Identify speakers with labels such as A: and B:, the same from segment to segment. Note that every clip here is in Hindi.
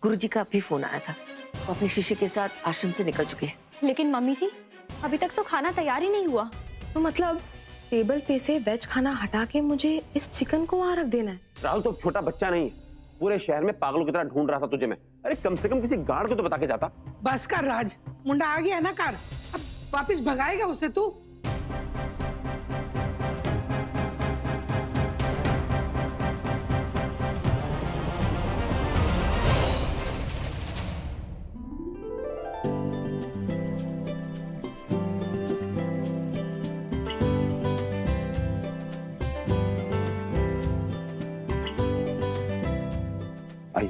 A: गुरुजी का अभी फोन आया था। वो अपनी शिष्य के साथ आश्रम से निकल चुके हैं।
B: लेकिन मम्मी जी, अभी तक तो खाना तैयार ही नहीं हुआ।
C: तो मतलब टेबल पे से वेज खाना हटा के मुझे इस चिकन को वहां रख देना है?
D: राहुल तो छोटा बच्चा नहीं, पूरे शहर में पागलों की तरह ढूंढ रहा था तुझे मैं। अरे कम से कम किसी गार्ड को तो बता के जाता।
E: बस कर राज, मुंडा आ गया ना कर, अब वापिस भगाएगा उसे तू?
D: आई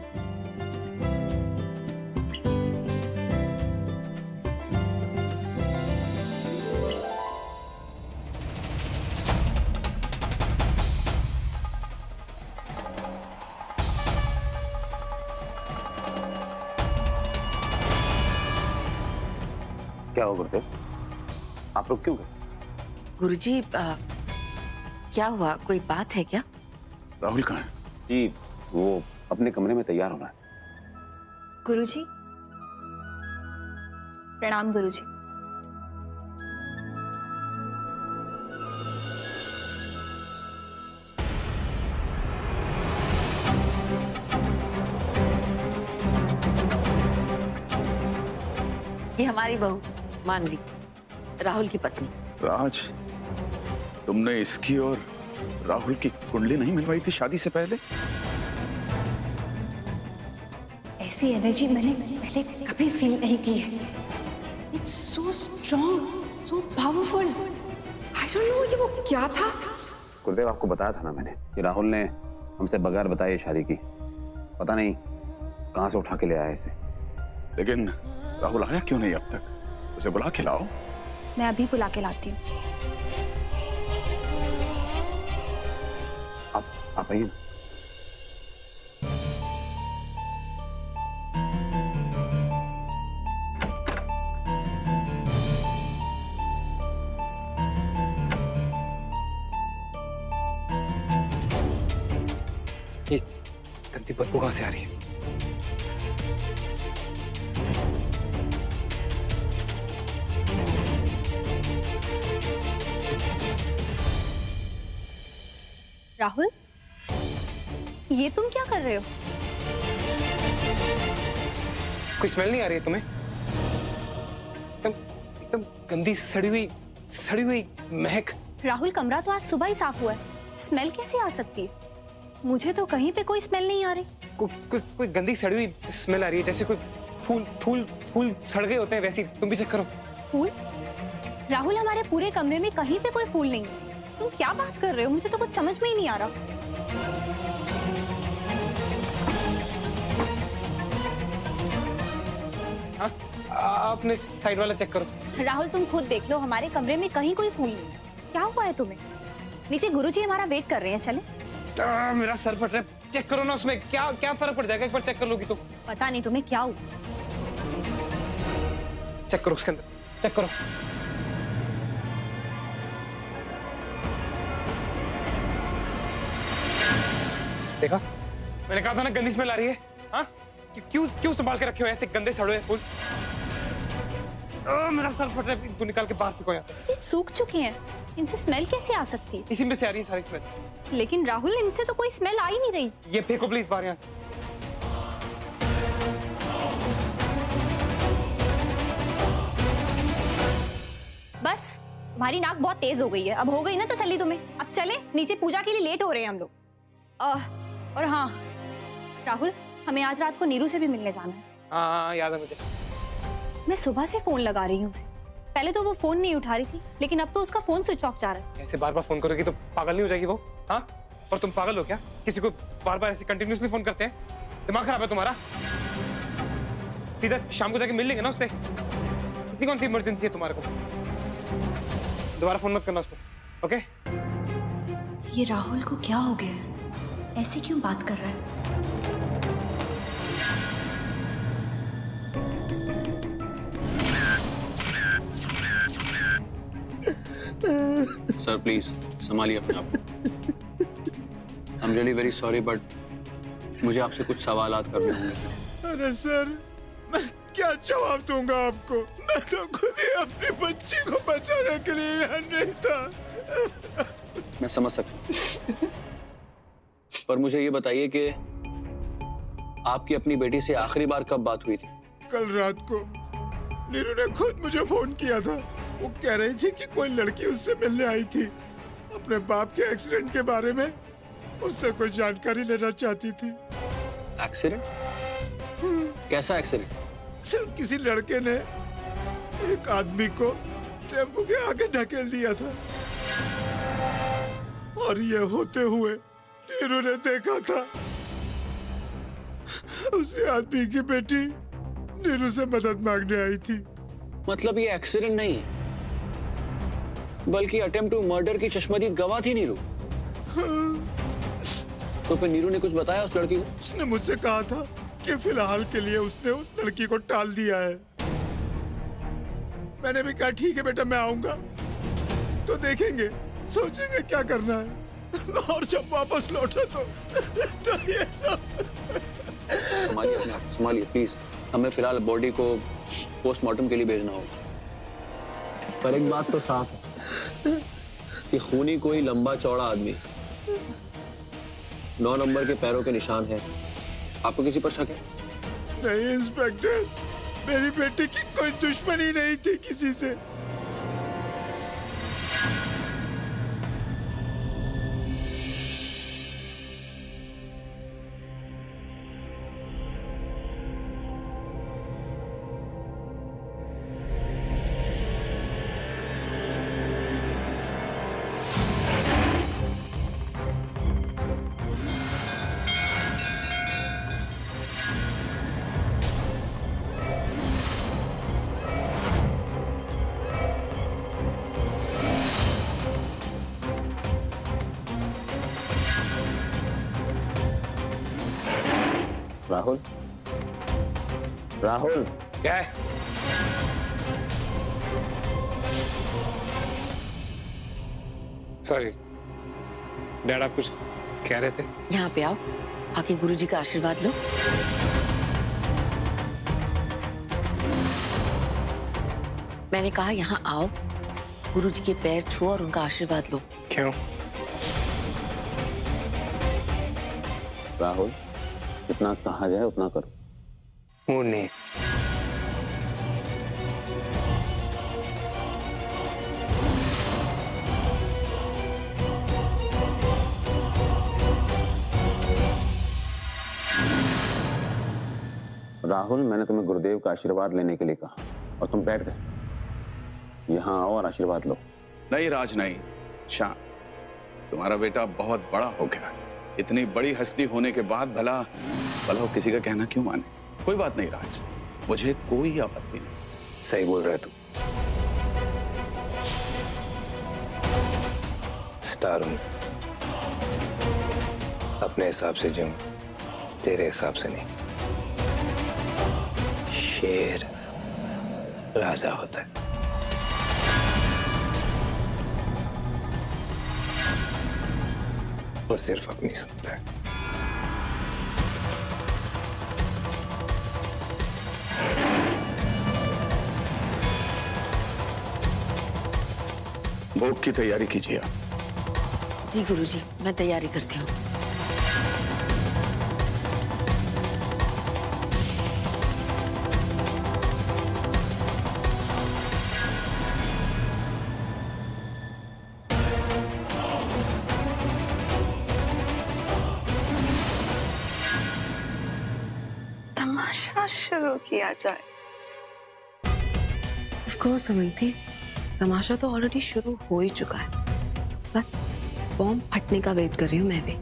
D: क्या हो गुरुदेव, आप लोग क्यों गए?
A: गुरुजी क्या हुआ, कोई बात है क्या?
F: राहुल कहाँ है?
D: जी वो अपने कमरे में तैयार होना है।
B: गुरुजी, प्रणाम गुरुजी।
A: ये हमारी बहू मानवी, राहुल की पत्नी।
F: राज, तुमने इसकी और राहुल की कुंडली नहीं मिलवाई थी शादी से पहले?
B: ऐसी एनर्जी मैंने पहले कभी फील नहीं की है। It's so strong, so powerful. I don't know ये वो क्या था।
D: गुरुदेव आपको बताया था ना मैंने कि राहुल ने हमसे बगैर बताए शादी की। पता नहीं कहां से उठा के ले आया इसे।
F: लेकिन राहुल आया क्यों नहीं अब तक? उसे बुला के लाओ।
B: मैं अभी बुला के लाती हूँ।
D: आप आइए।
G: ये गंदी बदबू कहां से आ रही है?
B: राहुल, ये तुम क्या कर रहे हो?
G: कोई स्मेल नहीं आ रही है तुम्हें? एकदम एकदम गंदी सड़ी हुई महक।
B: राहुल, कमरा तो आज सुबह ही साफ हुआ है, स्मेल कैसे आ सकती है? मुझे तो कहीं पे कोई स्मेल नहीं आ रही।
G: कोई गंदी सड़ी हुई स्मेल आ रही है, जैसे कोई फूल सड़ गए होते हैं वैसी। तुम भी चेक करो।
B: फूल? राहुल, हमारे पूरे कमरे में कहीं पे कोई फूल नहीं है। तुम क्या बात कर रहे हो? मुझे तो कुछ समझ में ही नहीं आ रहा।
G: हाँ, आपने साइड वाला चेक करो।
B: राहुल, तुम खुद देख लो, हमारे कमरे में कहीं कोई फूल नहीं है। क्या हुआ है तुम्हें? नीचे गुरुजी हमारा वेट कर रहे हैं, चले?
G: मेरा सर फट रहा है। चेक करो ना, उसमें क्या फर्क पड़ जाएगा? एक बार चेक कर लोगी तो।
B: पता नहीं तुम्हें क्या हुआ।
G: चेक करो उसके अंदर, चेक करो। देखा, मैंने कहा था ना गंदी स्मेल आ रही है। हाँ, क्यों संभाल के रखे हो ऐसे गंदे सड़े हुए फूल? मेरा सर फट रहा है, इनको निकाल के बाहर फेंको यहाँ से।
B: ये सूख चुके हैं, इनसे स्मेल कैसे आ सकती है?
G: इसी में से आ रही है सारी स्मेल।
B: लेकिन राहुल, इनसे तो कोई स्मेल आ ही नहीं रही।
G: ये फेंको प्लीज बाहर यहाँ से।
B: बस, तुम्हारी नाक बहुत तेज हो गई है। अब हो गई ना तसल्ली तुम्हें? अब चले, नीचे पूजा के लिए लेट हो रहे हैं हम लोग। और हाँ राहुल, हमें आज रात को नीरू से भी मिलने जाना है।
G: हाँ, याद है मुझे।
B: मैं सुबह से फोन लगा रही हूँ उसे। पहले तो वो फोन नहीं उठा रही थी, लेकिन अब तो उसका फोन स्विच ऑफ जा रहा है।
G: ऐसे बार बार फोन करोगी तो पागल नहीं हो जाएगी वो? हाँ, और तुम पागल हो क्या? किसी को बार बार ऐसे कंटिन्यूअसली फोन करते हैं? दिमाग खराब है तुम्हारा? सीधा शाम को जाके मिल लेंगे ना उससे। इतनी कौन सी इमरजेंसी है तुम्हारे को? दोबारा फोन मत करना उसको, ओके?
H: ये राहुल को क्या हो गया है? ऐसे क्यों बात कर रहा है?
I: सर प्लीज संभालिए अपने आप। I am really very sorry but मुझे आपसे कुछ सवालात करने होंगे।
J: अरे सर, मैं क्या जवाब दूंगा आपको? मैं तो खुद ही अपनी बच्ची को बचाने के लिए यहाँ नहीं था।
I: मैं समझ सकता हूँ, पर मुझे ये बताइए कि आपकी अपनी बेटी से आखिरी बार कब बात हुई थी?
J: कल रात को नीरू ने खुद मुझे फोन किया था। वो कह रही थी कि कोई लड़की उससे मिलने आई थी, अपने बाप के एक्सीडेंट के बारे में उससे कोई जानकारी लेना चाहती थी।
I: एक्सीडेंट? कैसा एक्सीडेंट?
J: सिर्फ किसी लड़के ने एक आदमी को टेम्पो के आगे ढकेल दिया था और ये होते हुए नीरू ने देखा था। उसी आदमी की बेटी नीरू से मदद मांगने आई थी।
I: मतलब ये एक्सीडेंट नहीं बल्कि अटेम्प्ट टू मर्डर की चश्मदीद गवाह थी नीरू। तो फिर नीरू ने कुछ बताया उस लड़की को?
J: उसने मुझसे कहा था कि फिलहाल के लिए उसने उस लड़की को टाल दिया है। मैंने भी कहा ठीक है बेटा, मैं आऊंगा तो देखेंगे, सोचेंगे क्या करना है। और जब वापस लौटा तो ये सब।
I: संभालिए अपने आप, संभालिए प्लीज। हमें फिलहाल बॉडी को पोस्टमार्टम के लिए भेजना होगा। पर एक बात तो साफ है कि खूनी कोई लंबा चौड़ा आदमी 9 नंबर के पैरों के निशान है। आपको किसी पर शक है?
J: नहीं इंस्पेक्टर, मेरी बेटी की कोई दुश्मनी नहीं थी किसी से।
D: राहुल, राहुल,
G: क्या है? सॉरी डैड, आप कुछ कह रहे थे?
A: यहाँ पे आओ, आके गुरुजी का आशीर्वाद लो। मैंने कहा यहाँ आओ, गुरुजी के पैर छुओ और उनका आशीर्वाद लो।
G: क्यों?
D: राहुल, जितना कहा जाए उतना करो।
G: मूड नहीं।
D: राहुल, मैंने तुम्हें गुरुदेव का आशीर्वाद लेने के लिए कहा और तुम बैठ गए। यहाँ आओ और आशीर्वाद लो।
F: नहीं राज, नहीं। शाम, तुम्हारा बेटा बहुत बड़ा हो गया है। इतनी बड़ी हस्ती होने के बाद भला वो किसी का कहना क्यों माने? कोई बात नहीं राज, मुझे कोई आपत्ति नहीं।
K: सही बोल रहे तू। स्टार हूं, अपने हिसाब से जीऊं, तेरे हिसाब से नहीं। शेर राजा होता है। वो सिर्फ अपनी सुनता है।
F: भोग की तैयारी कीजिए आप।
A: जी गुरुजी, मैं तैयारी करती हूँ।
C: तमाशा शुरू किया जाए। ऑफ कोर्स समंती, तमाशा तो ऑलरेडी शुरू हो ही चुका है। बस बॉम्ब फटने का वेट कर रही हूँ मैं भी।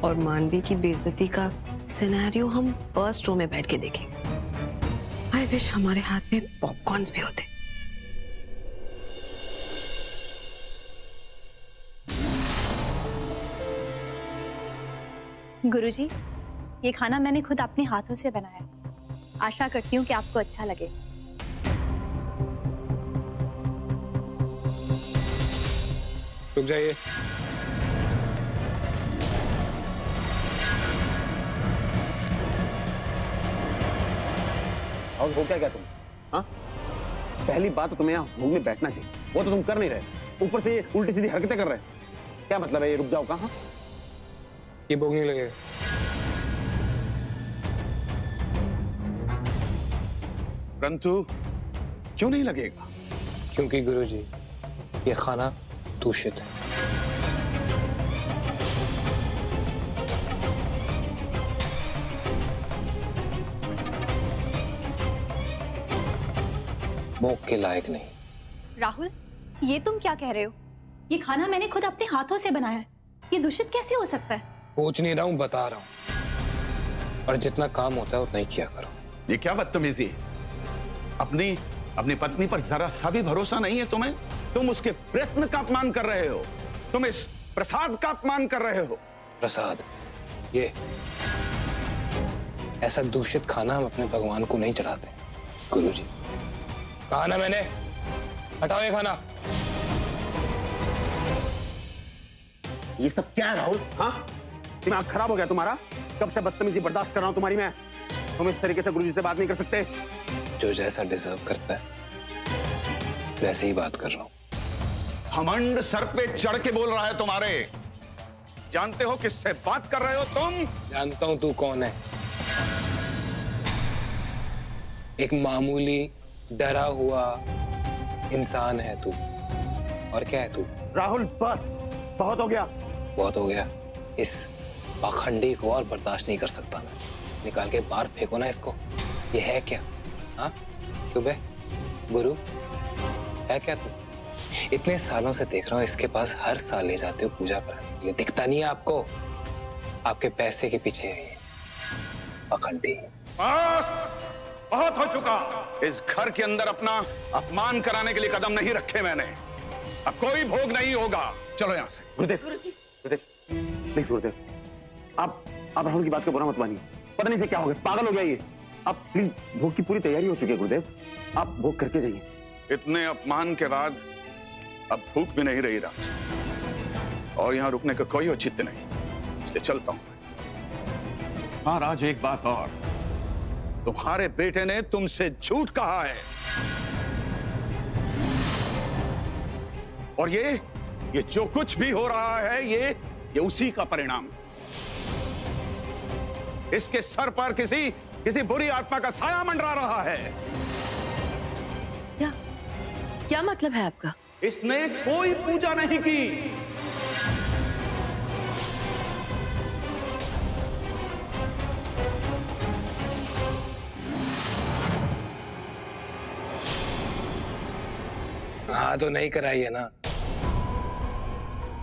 C: और मानवी की बेइज्जती का सिनेरियो हम फर्स्ट रो में बैठ के देखेंगे। आई विश हमारे हाथ में पॉपकॉर्न्स भी होते।
B: गुरुजी, ये खाना मैंने खुद अपने हाथों से बनाया। आशा करती हूँ कि आपको अच्छा लगे।
G: रुक जाइए।
D: राहुल हो क्या तुम? हाँ, पहली बात तो तुम्हें यहाँ भूख में बैठना चाहिए, वो तो तुम कर नहीं रहे। ऊपर से ये उल्टी सीधी हरकतें कर रहे हैं। क्या मतलब है ये? रुक जाओ कहाँ?
G: ये भोग नहीं लगेगा।
F: परंतु क्यों नहीं लगेगा?
K: क्योंकि गुरुजी ये खाना दूषित है। भोग के लायक नहीं।
B: राहुल, ये तुम क्या कह रहे हो? ये खाना मैंने खुद अपने हाथों से बनाया है, ये दूषित कैसे हो सकता है?
K: पूछ नहीं रहा हूँ, बता रहा हूँ। और जितना काम होता है उतना ही किया करो।
F: ये क्या बदतमीजी है? अपनी पत्नी पर जरा सा भी भरोसा नहीं है तुम्हें? तुम उसके प्रयत्न का अपमान कर रहे हो, तुम इस प्रसाद का अपमान कर रहे हो।
K: प्रसाद, ये ऐसा दूषित खाना हम अपने भगवान को नहीं चढ़ाते गुरुजी। कहा ना मैंने, हटाओ ये खाना।
D: ये सब क्या है राहुल? हाँ, दिमाग खराब हो गया तुम्हारा? कब से बदतमीजी बर्दाश्त कर रहा हूं तुम्हारी मैं। तुम इस तरीके से गुरुजी से बात नहीं कर सकते।
K: जो जैसा डिजर्व करता है वैसे ही बात कर रहा हूं।
F: घमंड सर पे चढ़ के बोल रहा है तुम्हारे। जानते हो किससे बात कर रहे हो तुम?
K: जानता हूं तू कौन है। एक मामूली डरा हुआ इंसान है तू। और क्या है तू?
D: राहुल बस, बहुत हो गया।
K: बहुत हो गया। इस पाखंडी को और बर्दाश्त नहीं कर सकता मैं। निकाल के बाहर फेंको ना इसको। ये है क्या? हाँ, क्यों बे गुरु, है क्या तू? इतने सालों से देख रहा हूँ इसके पास हर साल ले जाते हो पूजा कराने के लिए। दिखता नहीं है आपको? आपके पैसे के पीछे है ये पाखंडी।
F: बहुत हो चुका। इस घर के अंदर अपना अपमान कराने के लिए कदम नहीं रखे मैंने। अब कोई भोग नहीं होगा। चलो यहाँ से।
D: गुरुदेव, गुरुदेव, प्लीज गुरुदेव, आप राहुल की बात को बुरा मत मानिए। पता नहीं से क्या हो गया, पागल हो गया ये। आप प्लीज, भोग की पूरी तैयारी हो चुकी है गुरुदेव, आप भोग करके जाइए।
F: इतने अपमान के बाद अब भूख भी नहीं रही राज, और यहाँ रुकने का कोई औचित्य नहीं, इसलिए चलता हूं। हाँ राज, एक बात और, तुम्हारे बेटे ने तुमसे झूठ कहा है, और ये जो कुछ भी हो रहा है ये उसी का परिणाम है। इसके सर पर किसी बुरी आत्मा का साया मंडरा रहा है।
A: क्या मतलब है आपका?
F: इसने कोई पूजा नहीं की।
K: हाँ तो नहीं कराई है ना,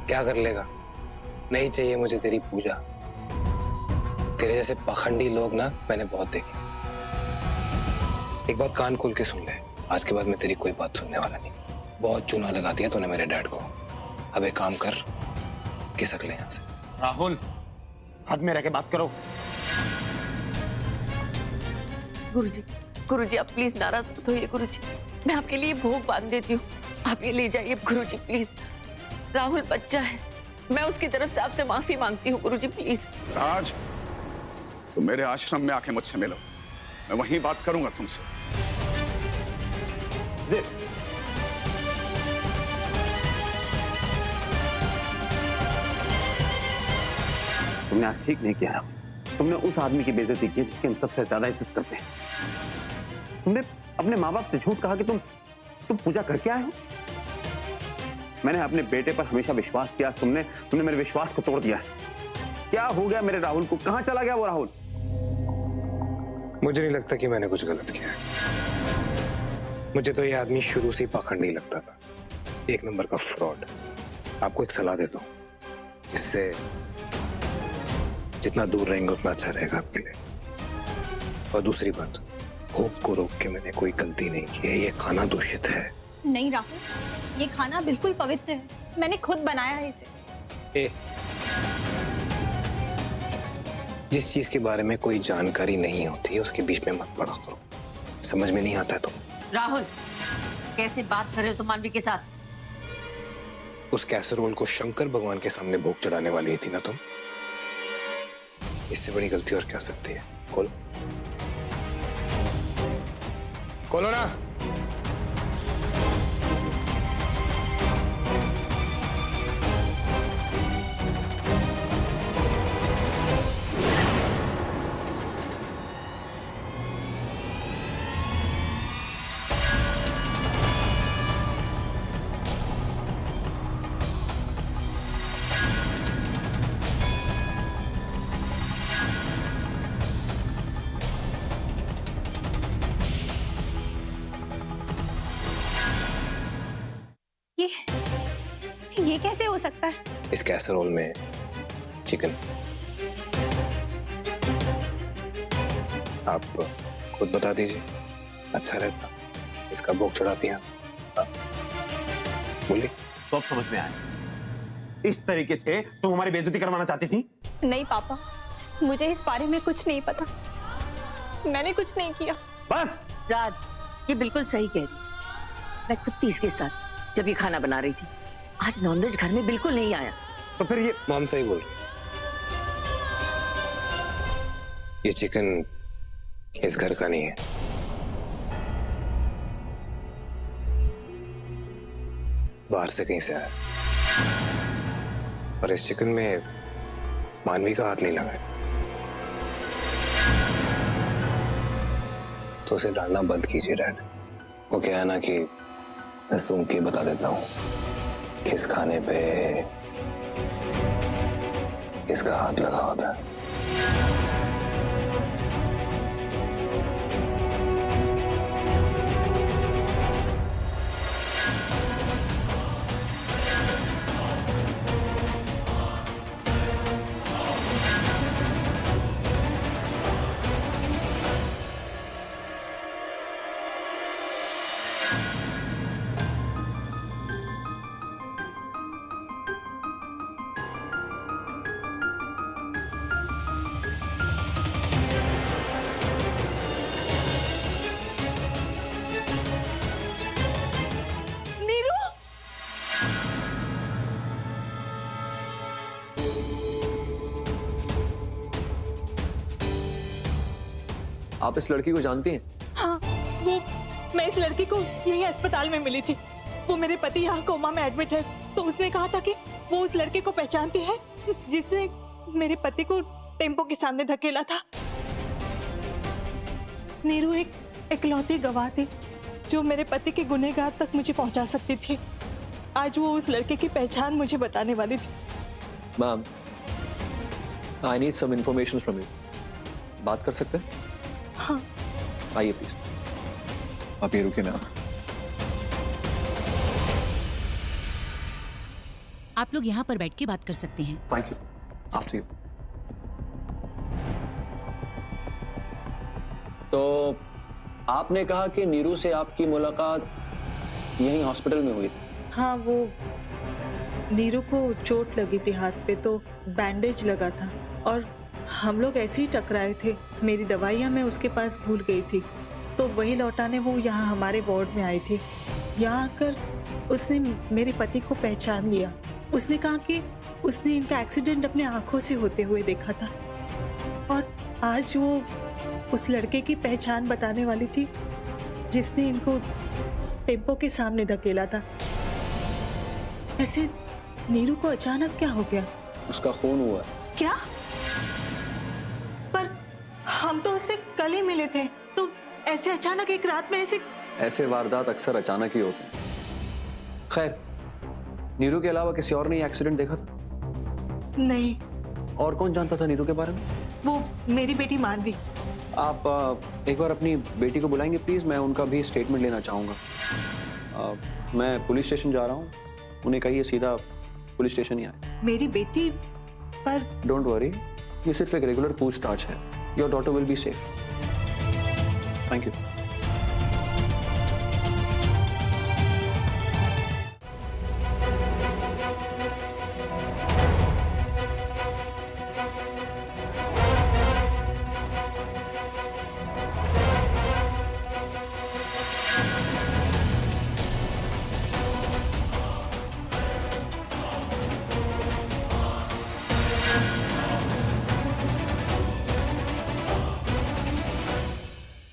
K: क्या कर लेगा? नहीं चाहिए मुझे तेरी पूजा। तेरे जैसे पाखंडी लोग ना मैंने बहुत देखे। एक बात कान खोल के सुन ले, आज के बाद मैं तेरी कोई बात सुनने वाला नहीं। बहुत चूना लगा दिया तूने मेरे डैड को। अब एक काम कर, खिसक ले यहाँ से।
D: राहुल, हद में रह के बात करो।
A: गुरुजी आप प्लीज नाराज मत होइए। गुरुजी, मैं आपके लिए भोग बांध देती हूँ, आप ये ले जाइए गुरुजी प्लीज। राहुल बच्चा है, मैं उसकी तरफ से आपसे माफी मांगती हूँ गुरुजी प्लीज।
F: राज, तुम मेरे आश्रम में आके मुझसे मिलो, मैं वहीं बात करूंगा तुमसे।
D: तुमने आज ठीक नहीं किया राहुल। तुमने उस आदमी की बेइज्जती की जिसकी हम सबसे ज्यादा इज्जत करते हैं। तुमने अपने माँ बाप से झूठ कहा कि तुम पूजा करके आए हो। मैंने अपने बेटे पर हमेशा विश्वास किया, तुमने मेरे विश्वास को तोड़ दिया। क्या हो गया मेरे राहुल को? कहां चला गया वो राहुल?
K: मुझे नहीं लगता कि मैंने कुछ गलत किया है। मुझे तो ये आदमी शुरू से ही पाखंडी लगता था, एक नंबर का फ्रॉड। आपको एक सलाह देता हूँ, इससे जितना दूर रहेंगे उतना अच्छा रहेगा आपके लिए। और दूसरी बात, भोग को रोक के मैंने कोई गलती नहीं की है। ये खाना दूषित है।
B: नहीं राहुल, ये खाना बिल्कुल पवित्र है, मैंने खुद बनाया है इसे।
K: जिस चीज के बारे में कोई जानकारी नहीं होती है उसके बीच में मत पड़ा करो, समझ में नहीं आता। तुम
A: राहुल कैसे बात कर रहे हो तुम मानवी के साथ?
K: उस कैसरोल को शंकर भगवान के सामने भोग चढ़ाने वाली थी ना तुम। इससे बड़ी गलती और क्या सकती है? खोल।
G: खोलो ना।
B: ये कैसे हो सकता है?
K: इस कैसरोल में चिकन। आप खुद बता दीजिए, अच्छा रहता इसका भोग चढ़ाती हैं आप। बोलिए।
D: तो अब समझ में आया, इस तरीके से तुम हमारी बेइज्जती करवाना चाहती थी?
B: नहीं पापा, मुझे इस बारे में कुछ नहीं पता, मैंने कुछ नहीं किया।
D: बस
A: राज, ये बिल्कुल सही कह रही। मैं खुद थी इसके साथ जब ये खाना बना रही थी। आज नॉनवेज घर में बिल्कुल नहीं आया।
D: तो फिर ये
K: मॉम सही बोल रही। ये चिकन इस घर का नहीं है। बाहर से कहीं से आया, और इस चिकन में मानवी का हाथ नहीं लगा है। तो उसे डालना बंद कीजिए डैड। वो क्या है ना कि मैं सूंघ के बता देता हूँ किस खाने पे किसका हाथ लगा होता है।
I: आप इस लड़की को जानती हैं?
L: हाँ, वो मैं इस लड़की को यही अस्पताल में मिली थी। वो मेरे पति यहाँ कोमा में एडमिट है, तो उसने कहा था कि वो उस लड़के को पहचानती है जिसने मेरे पति को टेम्पो के सामने धकेला था। नीरू एक इकलौती गवाह थी जो मेरे पति के गुनहगार तक मुझे पहुंचा सकती थी। आज वो उस लड़के की पहचान मुझे बताने वाली थी।
I: Ma'am, I need some information from you. बात कर सकते हैं?
L: हाँ।
I: आइए प्लीज। आप ये रुकिए मैम।
M: आप लोग यहाँ पर बैठ के बात कर सकते हैं।
I: Thank you. After you. तो आपने कहा कि नीरू से आपकी मुलाकात यहीं हॉस्पिटल में हुई थी?
L: हाँ, वो नीरू को चोट लगी थी हाथ पे, तो बैंडेज लगा था और हम लोग ऐसे ही टकराए थे। मेरी दवाइयाँ मैं उसके पास भूल गई थी, तो वही लौटाने वो यहाँ हमारे वार्ड में आई थी। यहाँ आकर उसने मेरे पति को पहचान लिया। उसने कहा कि उसने इनका एक्सीडेंट अपने आंखों से होते हुए देखा था, और आज वो उस लड़के की पहचान बताने वाली थी जिसने इनको टेम्पो के सामने धकेला था। ऐसे नीरू को अचानक क्या हो गया?
I: उसका खून हुआ।
L: क्या? पर हम तो उससे कल ही मिले थे, तो ऐसे अचानक एक रात में ऐसे
I: वारदात अक्सर अचानक ही होते हैं। खैर, नीरू के अलावा किसी और ने एक्सीडेंट देखा था?
L: नहीं।
I: और कौन जानता था नीरू के बारे में?
L: वो मेरी बेटी मानवी।
I: आप एक बार अपनी बेटी को बुलाएंगे प्लीज? मैं उनका भी स्टेटमेंट लेना चाहूँगा। मैं पुलिस स्टेशन जा रहा हूँ, उन्हें कहिए सीधा पुलिस स्टेशन ही आए।
L: मेरी बेटी? पर
I: डोंट वरी, ये सिर्फ एक रेगुलर पूछताछ है। Your daughter will be safe. Thank you.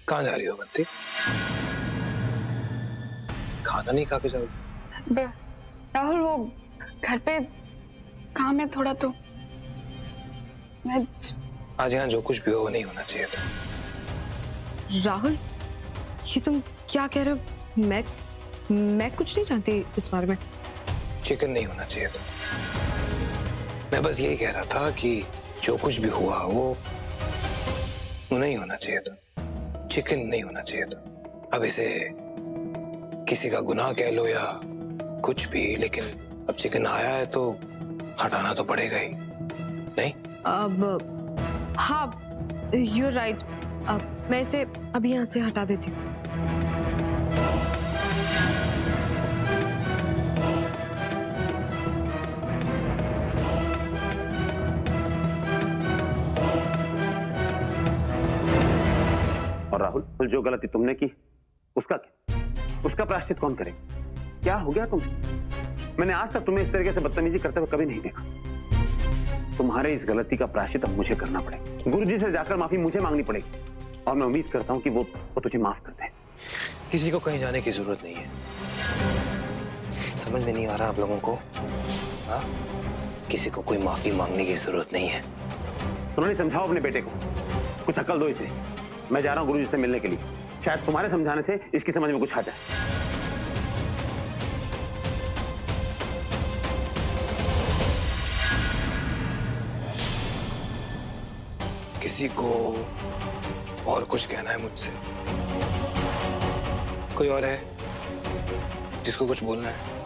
I: कहाँ जा रही हो बंटी?
K: खाना नहीं खा के जाओगे?
N: राहुल वो घर पे काम है थोड़ा, तो मैं
K: आज यहाँ जो कुछ भी हो वो नहीं होना चाहिए था।
C: राहुल, ये तुम क्या कह रहे हो? मैं कुछ नहीं जानती इस बारे में।
K: चिकन नहीं होना चाहिए था। मैं बस यही कह रहा था कि जो कुछ भी हुआ वो नहीं होना चाहिए था। चिकन नहीं होना चाहिए था। अब इसे किसी का गुनाह कह लो या कुछ भी, लेकिन अब चिकन आया है तो हटाना तो पड़ेगा ही, नहीं?
C: अब हाँ, you're right। अब मैं इसे अभी यहाँ से हटा देती हूँ।
D: और राहुल, जो गलती तुमने की उसका क्या? उसका प्रायश्चित कौन करेगा? क्या हो गया तुम्हें? मैंने आज तक तुम्हें इस तरीके से बदतमीजी करते हुए कभी नहीं देखा। तुम्हारे इस गलती का प्रायश्चित अब मुझे करना पड़ेगा। गुरुजी से जाकर माफी मुझे मांगनी पड़ेगी और मैं उम्मीद करता हूँ कि वो तुझे माफ कर दे।
K: किसी को कहीं जाने की जरूरत नहीं है। समझ में नहीं आ रहा आप लोगों को? हाँ, किसी को कोई माफी मांगने की जरूरत नहीं है।
D: उन्होंने समझाओ अपने बेटे को, कुछ अकल दो इसे। मैं जा रहा हूँ गुरुजी से मिलने के लिए, शायद तुम्हारे समझाने से इसकी समझ में कुछ आ जाए।
K: किसी को और कुछ कहना है मुझसे? कोई और है जिसको कुछ बोलना है?